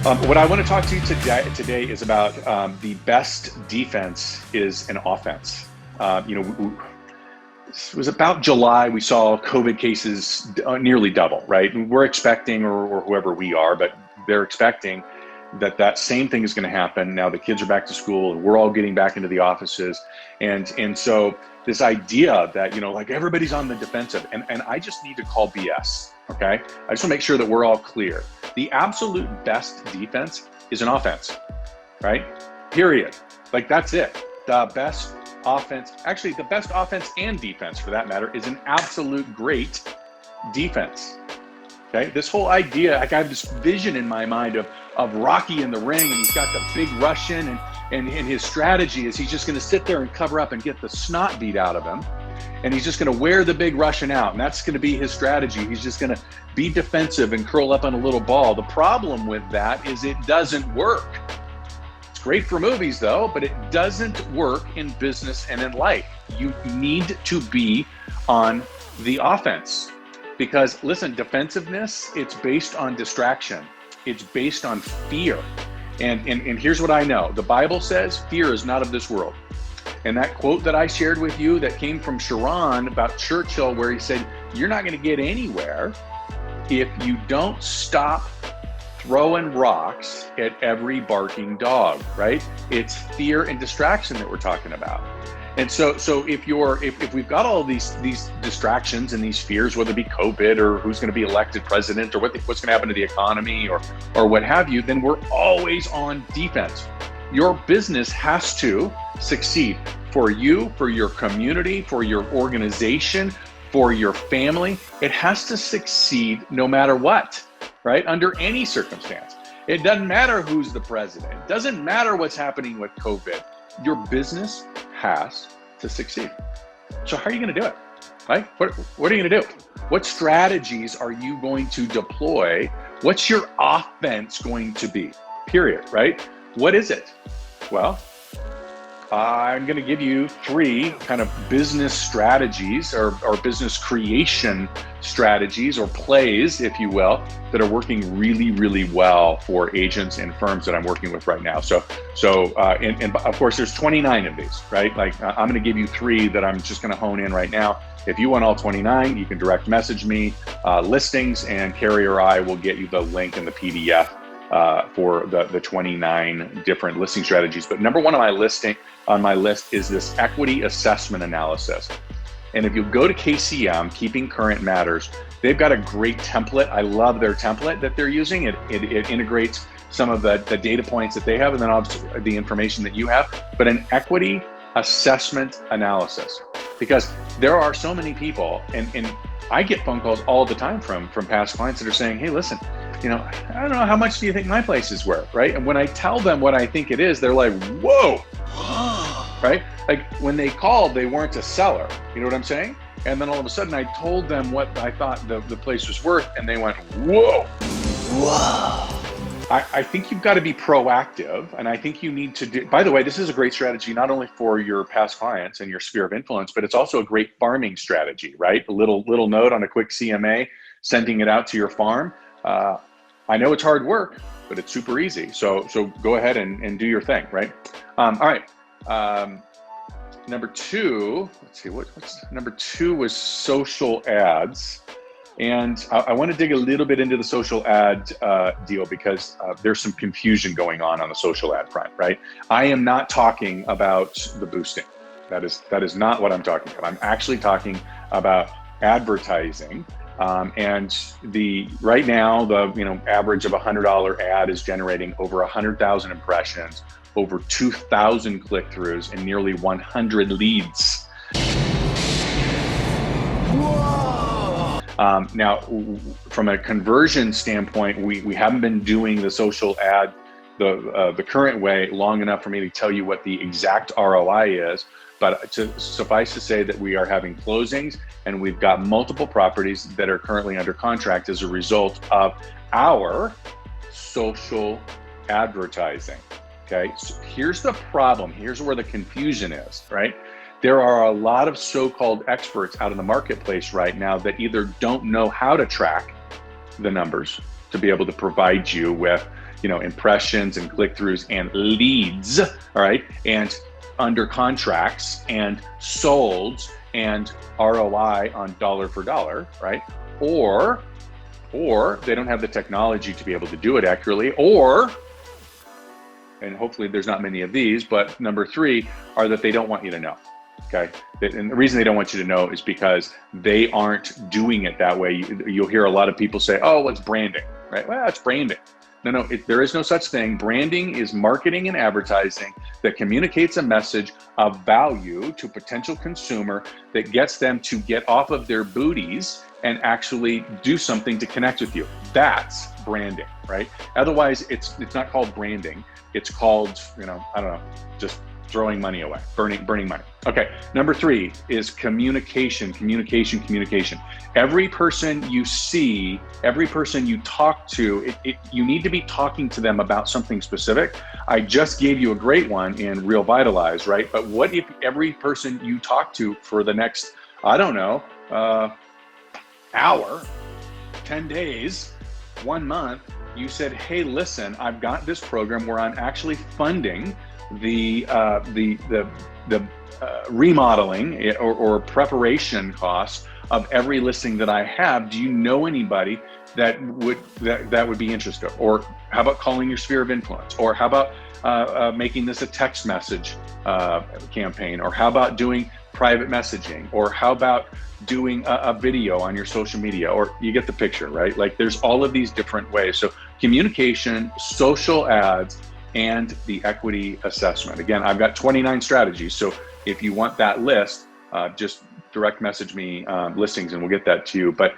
What I want to talk to you today is about the best defense is an offense. It was about July, we saw COVID cases nearly double, right? And we're expecting, or whoever we are, but they're expecting that same thing is going to happen. Now the kids are back to school and we're all getting back into the offices. And so this idea that, like everybody's on the defensive, and I just need to call BS, okay? I just want to make sure that we're all clear. The absolute best defense is an offense, right? Period. Like that's it. The best offense, actually the best offense and defense for that matter, is an absolute great defense. Okay, this whole idea, like I have this vision in my mind of Rocky in the ring, and he's got the big Russian, and his strategy is he's just going to sit there and cover up and get the snot beat out of him, and he's just going to wear the big Russian out, and that's going to be his strategy. He's just going to be defensive and curl up on a little ball. The problem with that is it doesn't work. It's great for movies though, but it doesn't work in business and in life. You need to be on the offense. Because listen, defensiveness, it's based on distraction. It's based on fear. And here's what I know. The Bible says fear is not of this world. And that quote that I shared with you that came from Sharon about Churchill, where he said, you're not going to get anywhere if you don't stop throwing rocks at every barking dog, right? It's fear and distraction that we're talking about. And so if we've got all these distractions and these fears, whether it be COVID or who's going to be elected president or what's going to happen to the economy or what have you, then we're always on defense. Your business has to succeed for you, for your community, for your organization, for your family. It has to succeed no matter what, right? Under any circumstance. It doesn't matter who's the president. It doesn't matter what's happening with COVID. Your business has to succeed. So how are you going to do it? Right? What are you going to do? What strategies are you going to deploy? What's your offense going to be? Period, right? What is it? Well, I'm going to give you 3 kind of business strategies or business creation strategies or plays, if you will, that are working really, really well for agents and firms that I'm working with right now. So of course, there's 29 of these, right? Like I'm going to give you 3 that I'm just going to hone in right now. If you want all 29, you can direct message me listings, and Carrie or I will get you the link and the PDF for the 29 different listing strategies. But number 1 on my list is this equity assessment analysis. And if you go to KCM, Keeping Current Matters, they've got a great template. I love their template that they're using. It integrates some of the data points that they have, and then obviously the information that you have, but an equity assessment analysis. Because there are so many people, and I get phone calls all the time from past clients that are saying, hey, listen, I don't know, how much do you think my place is worth, right? And when I tell them what I think it is, they're like, whoa, right? Like when they called, they weren't a seller, you know what I'm saying? And then all of a sudden I told them what I thought the place was worth, and they went, whoa. I think you've got to be proactive, and I think you need to do, by the way, this is a great strategy, not only for your past clients and your sphere of influence, but it's also a great farming strategy, right? A little note on a quick CMA, sending it out to your farm. I know it's hard work, but it's super easy. So go ahead and do your thing, right? All right. Number 2, let's see, what's number 2 was social ads. And I want to dig a little bit into the social ad deal, because there's some confusion going on the social ad front, right? I am not talking about the boosting. That is not what I'm talking about. I'm actually talking about advertising. And right now the average of $100 ad is generating over 100,000 impressions, over 2,000 click-throughs, and nearly 100 leads. Now, from a conversion standpoint, we haven't been doing the social ad the current way long enough for me to tell you what the exact ROI is. But to suffice to say that we are having closings, and we've got multiple properties that are currently under contract as a result of our social advertising. Okay, so here's the problem. Here's where the confusion is, right? There are a lot of so-called experts out in the marketplace right now that either don't know how to track the numbers to be able to provide you with, impressions and click-throughs and leads, all right, and under contracts and sold and ROI on dollar for dollar, right? Or they don't have the technology to be able to do it accurately, and hopefully there's not many of these, but number 3 are that they don't want you to know. Okay. And the reason they don't want you to know is because they aren't doing it that way. You'll hear a lot of people say, oh, it's branding, right? Well, it's branding. No, there is no such thing. Branding is marketing and advertising that communicates a message of value to potential consumer that gets them to get off of their booties and actually do something to connect with you. That's branding, right? Otherwise, it's not called branding. It's called, just throwing money away, burning money. Okay, number 3 is communication. Every person you see, every person you talk to, you need to be talking to them about something specific. I just gave you a great one in Real Vitalize, right? But what if every person you talk to for the next, hour, 10 days, 1 month, you said, hey, listen, I've got this program where I'm actually funding the remodeling or preparation costs of every listing that I have. Do you know anybody that would be interested? Or how about calling your sphere of influence? Or how about making this a text message campaign? Or how about doing private messaging? Or how about doing a video on your social media? Or you get the picture, right? Like there's all of these different ways. So communication, social ads, and the equity assessment. Again, I've got 29 strategies. So if you want that list, just direct message me listings and we'll get that to you. But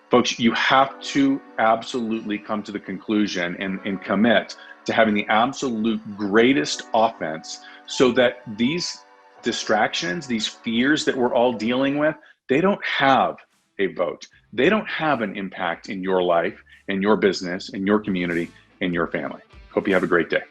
folks, you have to absolutely come to the conclusion and commit to having the absolute greatest offense so that these distractions, these fears that we're all dealing with, they don't have a vote. They don't have an impact in your life, in your business, in your community, in your family. Hope you have a great day.